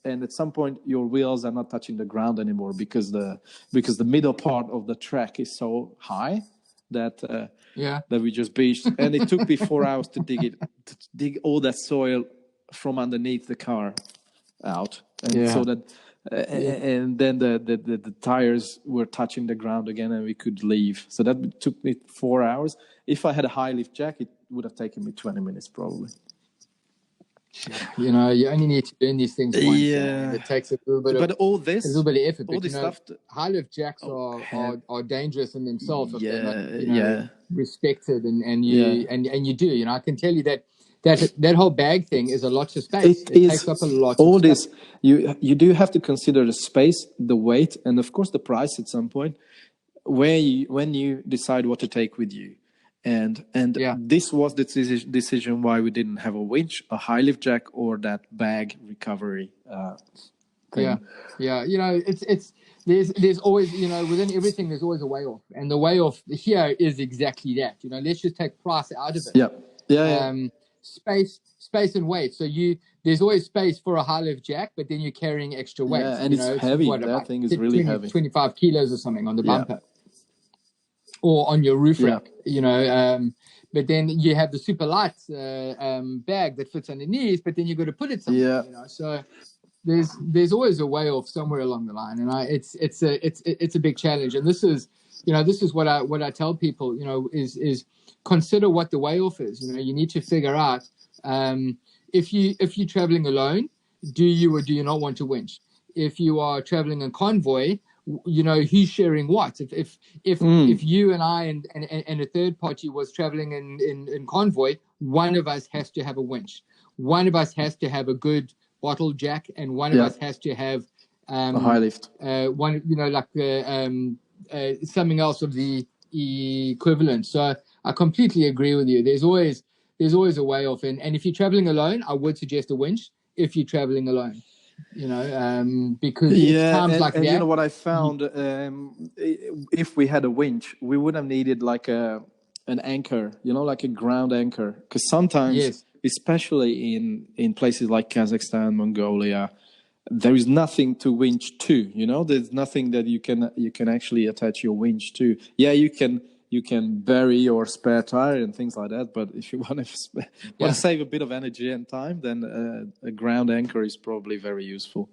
Speaker 2: at some point your wheels are not touching the ground anymore, because the middle part of the track is so high that we just beached. And it took me 4 hours to dig all that soil from underneath the car out, and so that and then the tires were touching the ground again, and we could leave. So that took me 4 hours. If I had a high lift jack, it would have taken me 20 minutes probably.
Speaker 1: You only need to learn these things once. It takes a little bit of effort.
Speaker 2: All this stuff.
Speaker 1: High lift jacks are dangerous in themselves if they're not respected, and you do. I can tell you that whole bag thing is a lot of space. It takes up a lot.
Speaker 2: All this, you do have to consider the space, the weight, and of course the price at some point, when you decide what to take with you. And this was the decision why we didn't have a winch, a high lift jack, or that bag recovery thing.
Speaker 1: It's there's always, within everything there's always a way off, and the way off here is exactly that. Let's just take price out of it. Space and weight. So there's always space for a high lift jack, but then you're carrying extra weight.
Speaker 2: And it's heavy. That thing is really heavy.
Speaker 1: 25 kilos or something on the bumper. Or on your roof rack, but then you have the super light bag that fits underneath, but then you got to put it somewhere. So there's always a way off somewhere along the line, and it's a big challenge. And this is what I tell people, is consider what the way off is. You need to figure out if you're traveling alone, do you or do you not want to winch? If you are traveling in convoy, who's sharing what? If you and I and a third party was traveling in convoy, one of us has to have a winch. One of us has to have a good bottle jack, and one of us has to have
Speaker 2: a high lift.
Speaker 1: One, something else of the equivalent. So I completely agree with you. There's always a way off, and if you're traveling alone, I would suggest a winch. If you're traveling alone. Because it's times like that.
Speaker 2: You know what I found? If we had a winch, we would have needed like an anchor, like a ground anchor. Because sometimes, especially in places like Kazakhstan, Mongolia, there is nothing to winch to. There's nothing that you can actually attach your winch to. Yeah, you can bury your spare tire and things like that, but if you want to save a bit of energy and time, then a ground anchor is probably very useful.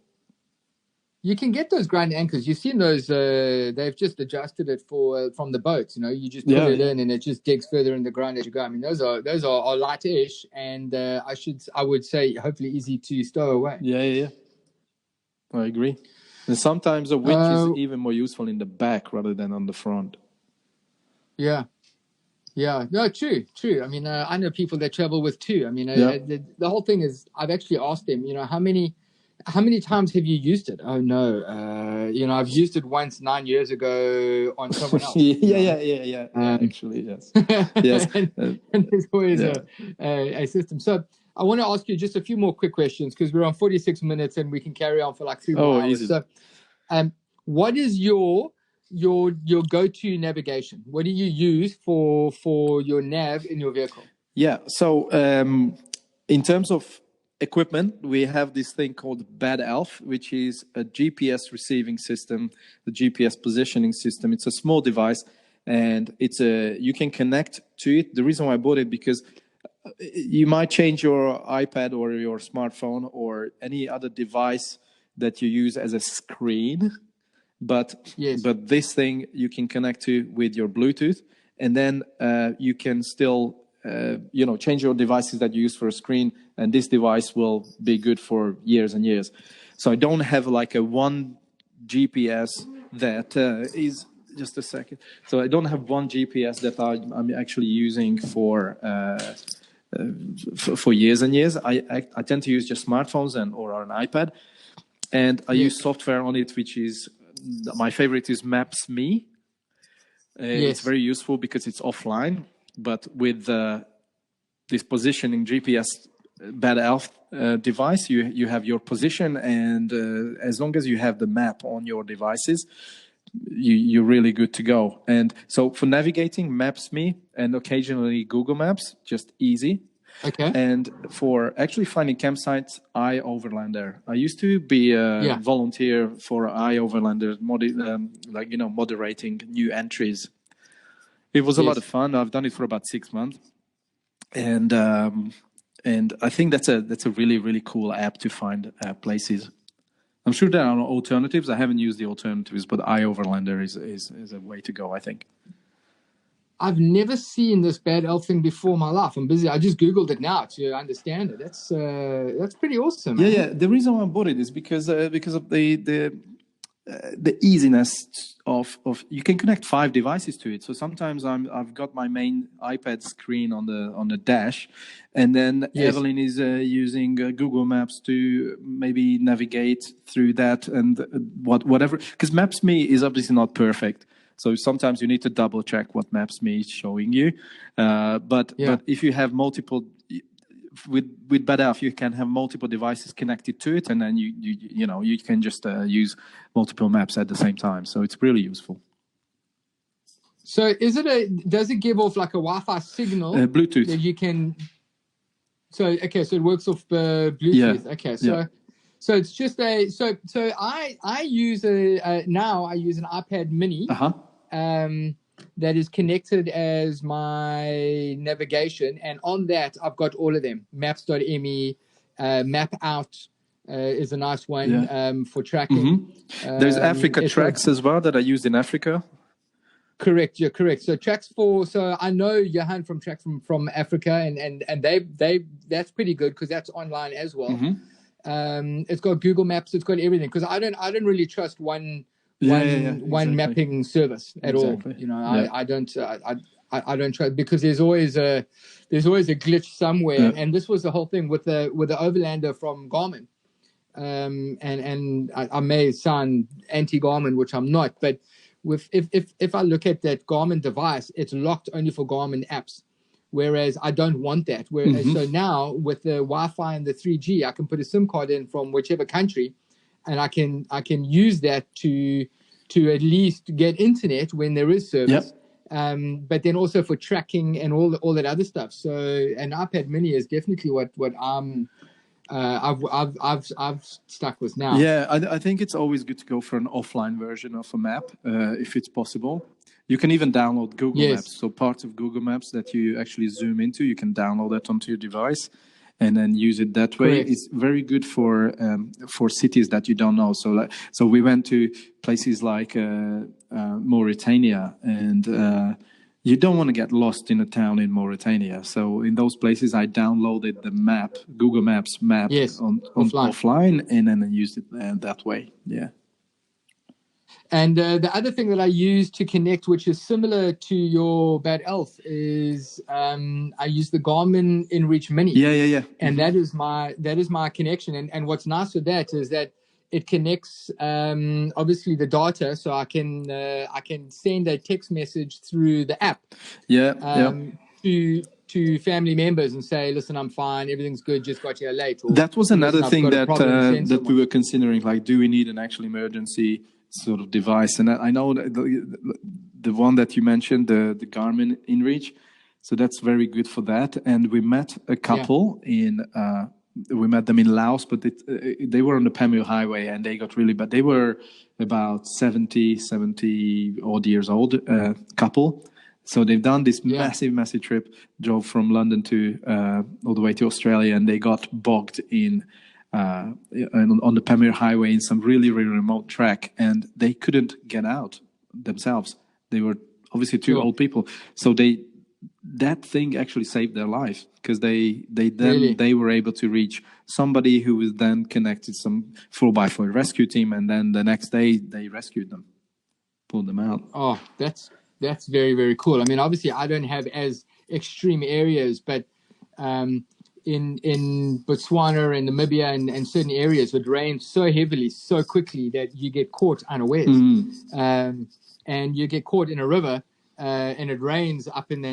Speaker 1: You can get those ground anchors. You've seen those. They've just adjusted it from the boats. You just put it in, and it just digs further in the ground as you go. I mean, those are lightish, and I would say hopefully easy to stow away.
Speaker 2: Yeah. I agree. And sometimes a winch is even more useful in the back rather than on the front.
Speaker 1: Yeah. Yeah, no, true. I mean, I know people that travel with two. I mean, the whole thing is, I've actually asked them, how many times have you used it? Oh no, I've used it once 9 years ago on someone else.
Speaker 2: Yeah. Actually, yes, yes.
Speaker 1: and there's always a system. So I want to ask you just a few more quick questions because we're on 46 minutes and we can carry on for like 3 more hours.
Speaker 2: Easy.
Speaker 1: So, what is your go-to navigation? What do you use for your nav in your vehicle?
Speaker 2: Yeah, so in terms of equipment, we have this thing called Bad Elf, which is a GPS receiving system, the GPS positioning system. It's a small device, and you can connect to it. The reason why I bought it, because you might change your iPad or your smartphone or any other device that you use as a screen, but this thing you can connect to with your Bluetooth, and then you can still change your devices that you use for a screen, and this device will be good for years and years. So I don't have like a one GPS that is just a second. So I don't have one GPS that I'm actually using for years and years. I tend to use just smartphones or an iPad, and I use software on it, which is my favorite is Maps.me. It's very useful because it's offline, but with this positioning GPS Bad Elf device, you have your position, and as long as you have the map on your devices, you're really good to go. And so for navigating, Maps.me, and occasionally Google Maps, just easy.
Speaker 1: Okay.
Speaker 2: And for actually finding campsites, iOverlander. I used to be a volunteer for iOverlander, moderating new entries. It was a lot of fun. I've done it for about 6 months, and I think that's a really, really cool app to find places. I'm sure there are alternatives. I haven't used the alternatives, but iOverlander is a way to go, I think.
Speaker 1: I've never seen this Bad Elf thing before in my life. I'm busy. I just Googled it now to understand it. That's pretty awesome.
Speaker 2: Yeah. The reason why I bought it is because of the easiness of you can connect 5 devices to it. So sometimes I've got my main iPad screen on the dash, and then Evelyn is using Google Maps to maybe navigate through that and whatever. Because Maps.me is obviously not perfect. So sometimes you need to double check what Maps.me is showing you. But if you have multiple, with Bad Elf, you can have multiple devices connected to it, and then you can just use multiple maps at the same time. So it's really useful.
Speaker 1: So does it give off like a Wi-Fi signal?
Speaker 2: Bluetooth.
Speaker 1: That you can. So it works off Bluetooth.
Speaker 2: Yeah.
Speaker 1: Okay. So it's just I use now I use an iPad mini that is connected as my navigation, and on that I've got all of them. Maps.me, Map Out is a nice one for tracking.
Speaker 2: Mm-hmm. There's Africa Tracks as well that I used in Africa.
Speaker 1: Correct, you're correct. So so I know Johan from Tracks from Africa, and they that's pretty good because that's online as well.
Speaker 2: Mm-hmm.
Speaker 1: It's got Google Maps, it's got everything, because I don't really trust one mapping service at all. I don't trust, because there's always a glitch somewhere. And this was the whole thing with the Overlander from Garmin. And I may sound anti-Garmin, which I'm not, but if I look at that Garmin device, it's locked only for Garmin apps. Whereas I don't want that. So now with the Wi-Fi and the 3G, I can put a SIM card in from whichever country, and I can use that to at least get internet when there is service. But then also for tracking and all that other stuff. So an iPad Mini is definitely what I've stuck with now.
Speaker 2: Yeah, I think it's always good to go for an offline version of a map if it's possible. You can even download Google Maps. So parts of Google Maps that you actually zoom into, you can download that onto your device and then use it that way.
Speaker 1: Correct.
Speaker 2: It's very good for cities that you don't know. So we went to places like Mauritania, and you don't want to get lost in a town in Mauritania. So in those places, I downloaded the map, Google Maps map, on offline, and then I used it that way. Yeah.
Speaker 1: And the other thing that I use to connect, which is similar to your Bad Elf, is I use the Garmin InReach Mini.
Speaker 2: Yeah.
Speaker 1: And that is my connection. And what's nice with that is that it connects obviously the data, so I can send a text message through the app. To family members and say, listen, I'm fine, everything's good, just got here late. Or,
Speaker 2: that was another thing that we were considering, like, do we need an actual emergency sort of device? And I know that the one that you mentioned, the Garmin InReach, so that's very good for that. And we met a couple we met them in Laos, but they were on the Pamir Highway and they got really bad. They were about 70 odd years old, couple. So they've done this massive trip, drove from London to all the way to Australia, and they got bogged in on the Pamir Highway in some really remote track, and they couldn't get out themselves. They were obviously two old people, so that thing actually saved their life, because they were able to reach somebody who was then connected some 4x4 rescue team, and then the next day they rescued them, pulled them out.
Speaker 1: Oh, that's very, very cool. I mean, obviously, I don't have as extreme areas, but in Botswana and Namibia and certain areas, it rains so heavily, so quickly that you get caught unawares. And you get caught in a river, and it rains up in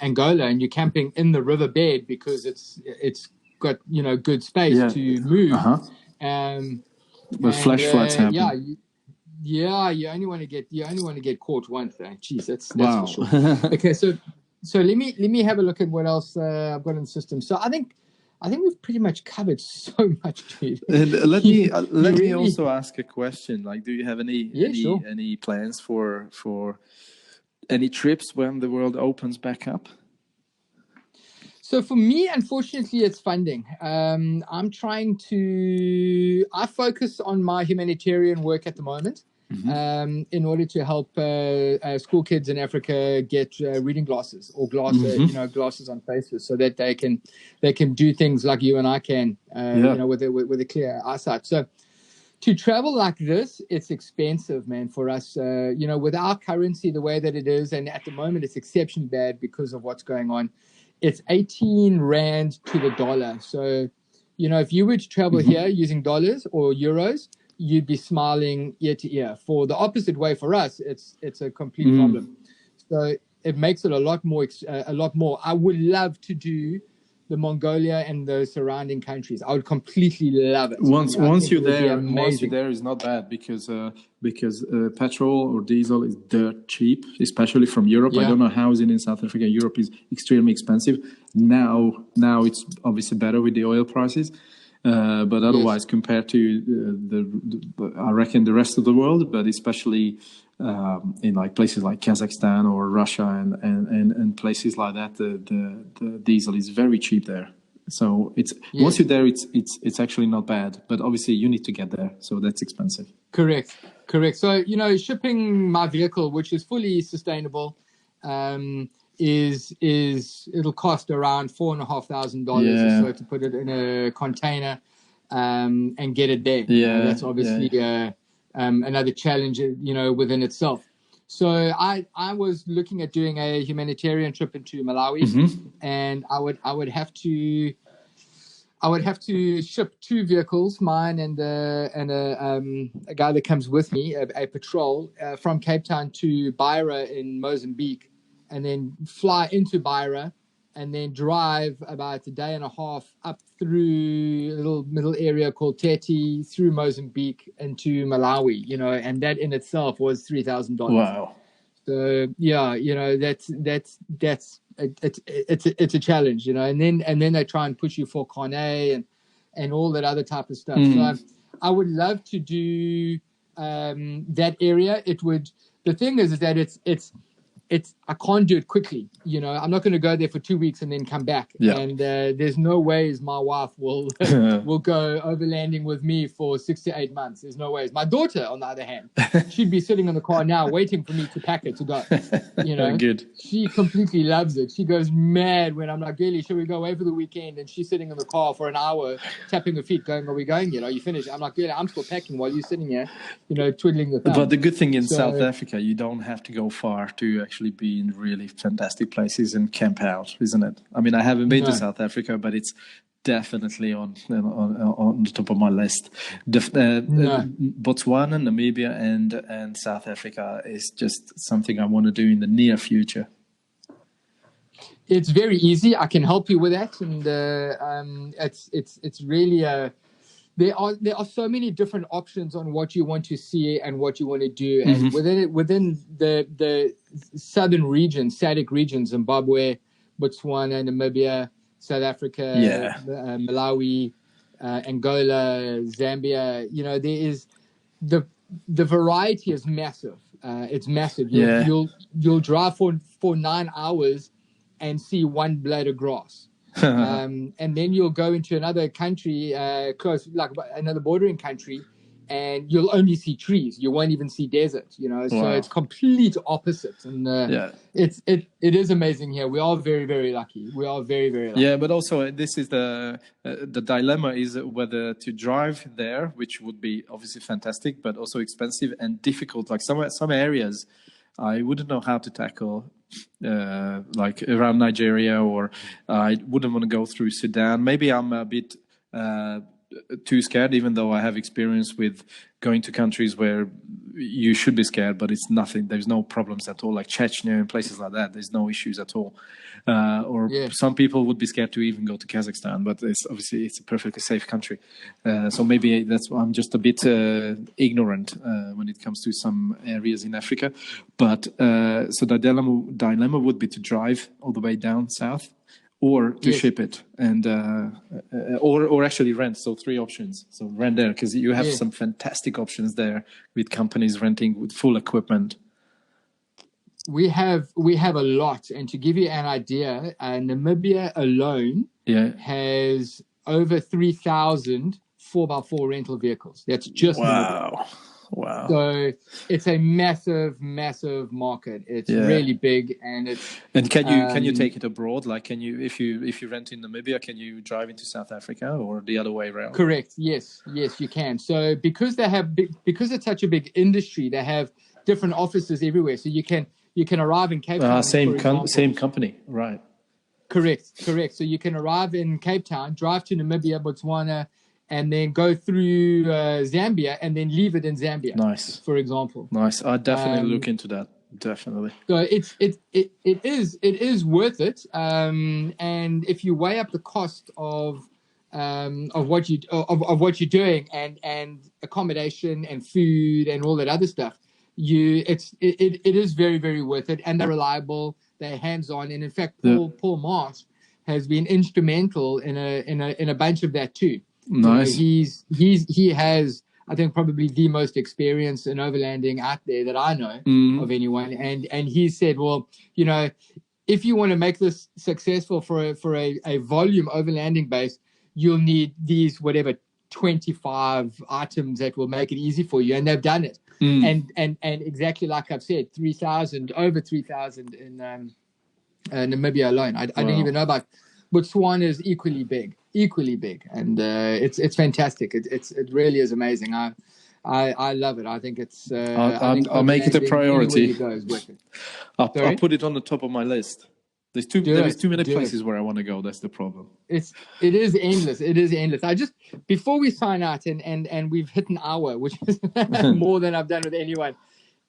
Speaker 1: Angola, and you're camping in the riverbed because it's got good space to move.
Speaker 2: But flash floods happen.
Speaker 1: You only want to get caught once. Jeez, that's for sure. Okay, so let me have a look at what else I've got in the system. So I think we've pretty much covered so much, dude.
Speaker 2: Let me also ask a question. Like, do you have any plans for any trips when the world opens back up?
Speaker 1: So for me, unfortunately, it's funding. I focus on my humanitarian work at the moment, in order to help school kids in Africa get reading glasses or glasses on faces, so that they can do things like you and I can, with a clear eyesight. So to travel like this, it's expensive, man, for us. With our currency the way that it is, and at the moment it's exceptionally bad because of what's going on. It's 18 Rand to the dollar. So, if you were to travel here using dollars or euros, you'd be smiling ear to ear. For the opposite way for us, it's a complete problem. So it makes it a lot more. I would love to do the Mongolia and the surrounding countries. I would completely love it.
Speaker 2: Once you're there, it's not bad because petrol or diesel is dirt cheap, especially from Europe. I don't know how is it in South Africa. Europe is extremely expensive. Now it's obviously better with the oil prices. But otherwise, compared to I reckon the rest of the world, but especially in like places like Kazakhstan or Russia and places like that, the diesel is very cheap there. So once you're there, it's actually not bad. But obviously, you need to get there, so that's expensive.
Speaker 1: Correct. So shipping my vehicle, which is fully sustainable, it'll cost around $4,500 or so to put it in a container and get it there. That's obviously another challenge, within itself. So I was looking at doing a humanitarian trip into Malawi, and I would have to ship two vehicles, mine and a guy that comes with me, a patrol, from Cape Town to Beira in Mozambique, and then fly into Beira, and then drive about a day and a half up through a little middle area called Teti, through Mozambique into Malawi, and that in itself was $3,000.
Speaker 2: Wow.
Speaker 1: So it's a challenge, and then they try and push you for carnet and all that other type of stuff. So I would love to do that area. The thing is that I can't do it quickly. You know, I'm not going to go there for 2 weeks and then come back.
Speaker 2: Yeah.
Speaker 1: And there's no ways my wife will will go overlanding with me for 6 to 8 months. There's no ways. My daughter, on the other hand, she'd be sitting in the car now waiting for me to pack her to go. You know,
Speaker 2: Good.
Speaker 1: She completely loves it. She goes mad when I'm like, "Girlie, should we go away for the weekend?" And she's sitting in the car for an hour, tapping her feet, going, "Are we going yet? Are you finished?" I'm like, "Girlie, I'm still packing while you're sitting here, you know, twiddling the thumb."
Speaker 2: But the good thing in South Africa, you don't have to go far to actually be in really fantastic places and camp out, isn't it? I mean, I haven't been to South Africa, but it's definitely on the top of my list. Botswana, Namibia, and South Africa is just something I want to do in the near future.
Speaker 1: It's very easy. I can help you with that, and it's really there are so many different options on what you want to see and what you want to do, and within the southern region, SADC region, Zimbabwe, Botswana, Namibia, South Africa, Malawi, Angola, Zambia. You know, there is the variety is massive. It's massive. You'll drive for 9 hours and see one blade of grass. And then you'll go into another country, close, like another bordering country, and you'll only see trees. You won't even see desert, you know. So it's complete opposite. And it is amazing here. We are very, very lucky. We are very, very lucky.
Speaker 2: Yeah, but also this is the dilemma is whether to drive there, which would be obviously fantastic, but also expensive and difficult. Like some areas, I wouldn't know how to tackle. Like around Nigeria, or I wouldn't want to go through Sudan. Maybe I'm a bit too scared, even though I have experience with going to countries where you should be scared, but it's nothing. There's no problems at all, like Chechnya and places like that. There's no issues at all. Some people would be scared to even go to Kazakhstan, but it's a perfectly safe country. So maybe that's why I'm just a bit ignorant when it comes to some areas in Africa. But so the dilemma would be to drive all the way down south, or to ship it, and or actually rent. So 3 options. So rent there, because you have some fantastic options there with companies renting with full equipment.
Speaker 1: We have a lot, and to give you an idea, Namibia alone has over 3,000 4x4 rental vehicles. That's just Namibia.
Speaker 2: Wow!
Speaker 1: So it's a massive, massive market. It's really big, and it's.
Speaker 2: And can you take it abroad? Like, can you if you rent in Namibia, can you drive into South Africa, or the other way around?
Speaker 1: Correct. Yes, you can. So because because it's such a big industry, they have different offices everywhere. So you can arrive in Cape Town.
Speaker 2: Same company, right?
Speaker 1: Correct. So you can arrive in Cape Town, drive to Namibia, Botswana, and then go through Zambia, and then leave it in Zambia.
Speaker 2: Nice,
Speaker 1: for example.
Speaker 2: Nice. I'd definitely look into that. Definitely.
Speaker 1: So it is worth it. And if you weigh up the cost of what you're doing, and accommodation and food and all that other stuff, it is very, very worth it. And they're reliable. They're hands-on. And in fact, Paul Marsh has been instrumental in a bunch of that too.
Speaker 2: Nice.
Speaker 1: You know, he has, I think, probably the most experience in overlanding out there that I know of anyone. And he said, well, you know, if you want to make this successful for a volume overlanding base, you'll need these 25 items that will make it easy for you. And they've done it. And exactly like I've said, over 3,000 in Namibia alone. I don't even know about Botswana is equally big, and it's fantastic. It really is amazing. I love it. I think it's.
Speaker 2: I'll make it a priority. I'll put it on the top of my list. There's too many places where I want to go. That's the problem.
Speaker 1: It is endless. It is endless. Before we sign out, and we've hit an hour, which is more than I've done with anyone.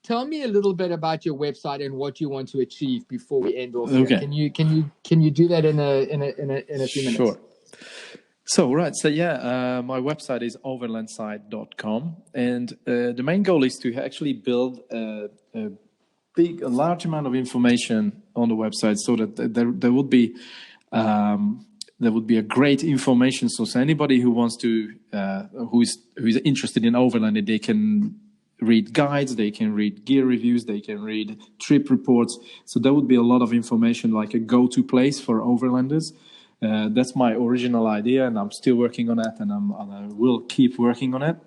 Speaker 1: Tell me a little bit about your website and what you want to achieve before we end off.
Speaker 2: Okay.
Speaker 1: Can you do that in a few minutes?
Speaker 2: Sure. So my website is overlandside.com, and the main goal is to actually build a large amount of information on the website, so that there would be a great information source. Anybody who wants to who is interested in overlanding, they can read guides, they can read gear reviews, they can read trip reports. So that would be a lot of information, like a go-to place for overlanders. That's my original idea, and I'm still working on it, and I will keep working on it.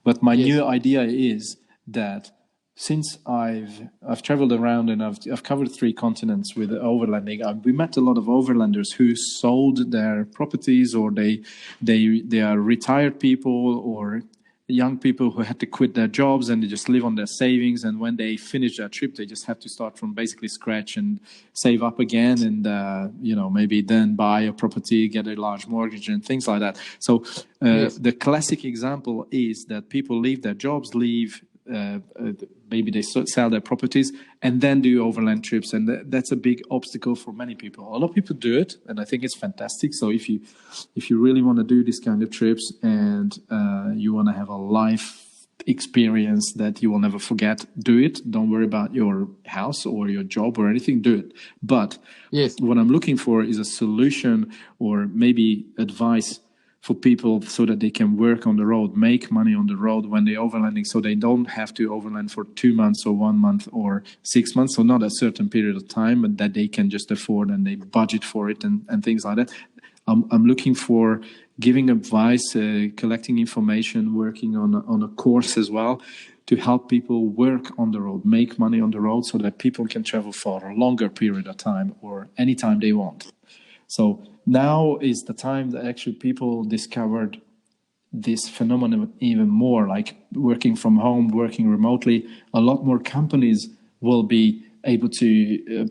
Speaker 2: But my new idea is that since I've traveled around and I've covered 3 continents with overlanding, we met a lot of overlanders who sold their properties, or they are retired people or young people who had to quit their jobs and they just live on their savings. And when they finish their trip, they just have to start from basically scratch and save up again, and maybe then buy a property, get a large mortgage, and things like that. So the classic example is that people leave their jobs, maybe they sell their properties and then do overland trips, and that's a big obstacle for many people. A lot of people do it, and I think it's fantastic. So if you really want to do this kind of trips and you want to have a life experience that you will never forget, do it. Don't worry about your house or your job or anything, do it. But what I'm looking for is a solution, or maybe advice for people so that they can work on the road, make money on the road when they're overlanding, so they don't have to overland for 2 months or 1 month or 6 months, so not a certain period of time, but that they can just afford and they budget for it and things like that. I'm looking for giving advice, collecting information, working on a course as well to help people work on the road, make money on the road, so that people can travel for a longer period of time or anytime they want. So now is the time that actually people discovered this phenomenon even more, like working from home, working remotely. A lot more companies will be able to,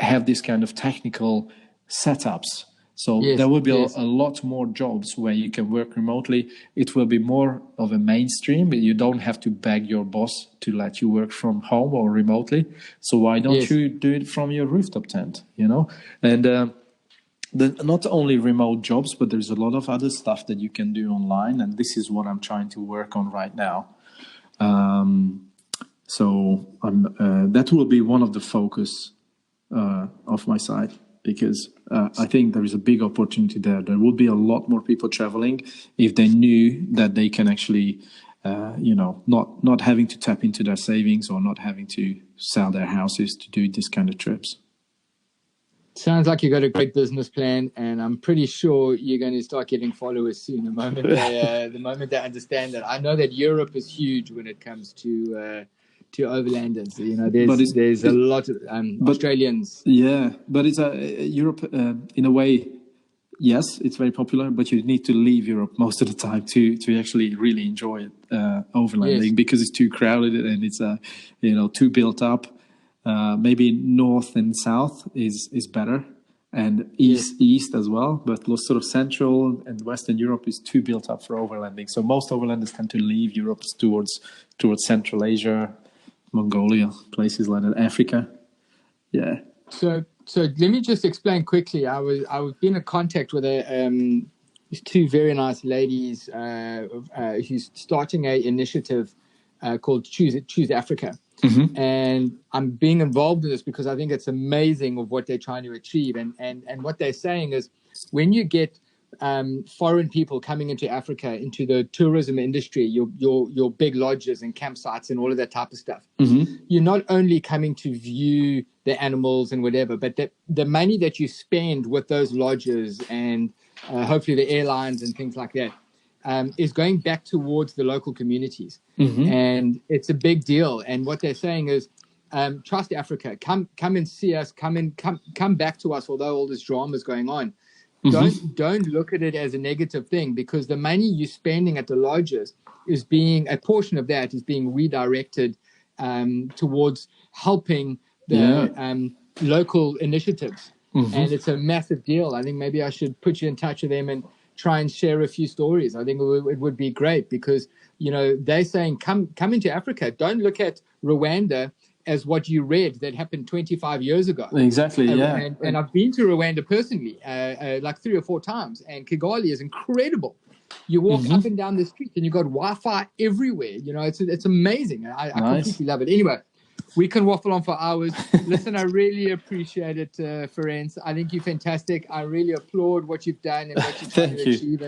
Speaker 2: have this kind of technical setups. So there will be a lot more jobs where you can work remotely. It will be more of a mainstream. You don't have to beg your boss to let you work from home or remotely. So why don't you do it from your rooftop tent, And not only remote jobs, but there's a lot of other stuff that you can do online. And this is what I'm trying to work on right now. That will be one of the focus of my side, because I think there is a big opportunity there. There would be a lot more people traveling if they knew that they can actually, not having to tap into their savings or not having to sell their houses to do this kind of trips.
Speaker 1: Sounds like you got a great business plan, and I'm pretty sure you're going to start getting followers soon. The moment they understand that. I know that Europe is huge when it comes to overlanders. There's a lot of Australians.
Speaker 2: Yeah, but it's Europe in a way. Yes, it's very popular, but you need to leave Europe most of the time to actually really enjoy it, overlanding, because it's too crowded and it's too built up. Maybe north and south is better, and east as well, but sort of central and western Europe is too built up for overlanding. So most overlanders tend to leave Europe towards Central Asia, Mongolia, places like that, Africa. Yeah.
Speaker 1: So let me just explain quickly. I was in contact with two very nice ladies who's starting an initiative called Choose Africa. Mm-hmm. And I'm being involved in this because I think it's amazing of what they're trying to achieve. And what they're saying is, when you get foreign people coming into Africa, into the tourism industry, your big lodges and campsites and all of that type of stuff, you're not only coming to view the animals and whatever, but the money that you spend with those lodges and hopefully the airlines and things like that, is going back towards the local communities. Mm-hmm. And it's a big deal. And what they're saying is, trust Africa, come and see us, come back to us, although all this drama is going on. Mm-hmm. Don't look at it as a negative thing, because the money you're spending at the lodges a portion of that is being redirected towards helping the local initiatives. Mm-hmm. And it's a massive deal. I think maybe I should put you in touch with them and try and share a few stories. I think it would be great, because they're saying come into Africa. Don't look at Rwanda as what you read that happened 25 years ago.
Speaker 2: Exactly,
Speaker 1: And I've been to Rwanda personally, like 3 or 4 times, and Kigali is incredible. You walk up and down the street and you've got Wi-Fi everywhere. It's amazing. I completely love it. Anyway, we can waffle on for hours. Listen, I really appreciate it, Ferenc. I think you're fantastic. I really applaud what you've done and what you're trying to achieve.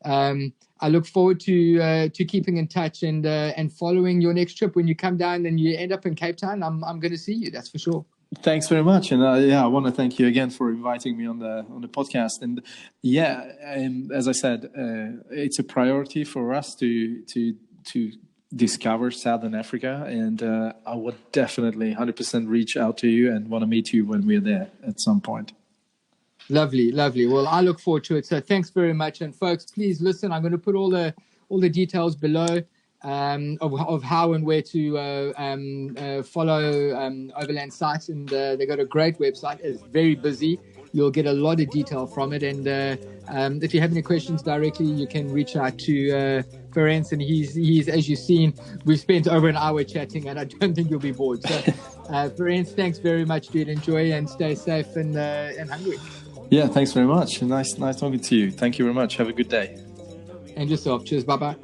Speaker 1: I look forward to keeping in touch and following your next trip. When you come down and you end up in Cape Town, I'm going to see you. That's for sure.
Speaker 2: Thanks very much, and I want to thank you again for inviting me on the podcast. And as I said, it's a priority for us to discover Southern Africa, and I would definitely 100% reach out to you and want to meet you when we're there at some point.
Speaker 1: Lovely. Well, I look forward to it. So thanks very much. And folks, please listen. I'm going to put all the details below of how and where to follow Overland's site. And they got a great website. It's very busy. You'll get a lot of detail from it. And if you have any questions directly, you can reach out to Ferenc. And he's as you've seen, we've spent over an hour chatting, and I don't think you'll be bored. So Ferenc, thanks very much, dude. Enjoy and stay safe in Hungary.
Speaker 2: Yeah, thanks very much. Nice talking to you. Thank you very much. Have a good day.
Speaker 1: And yourself. Cheers. Bye-bye.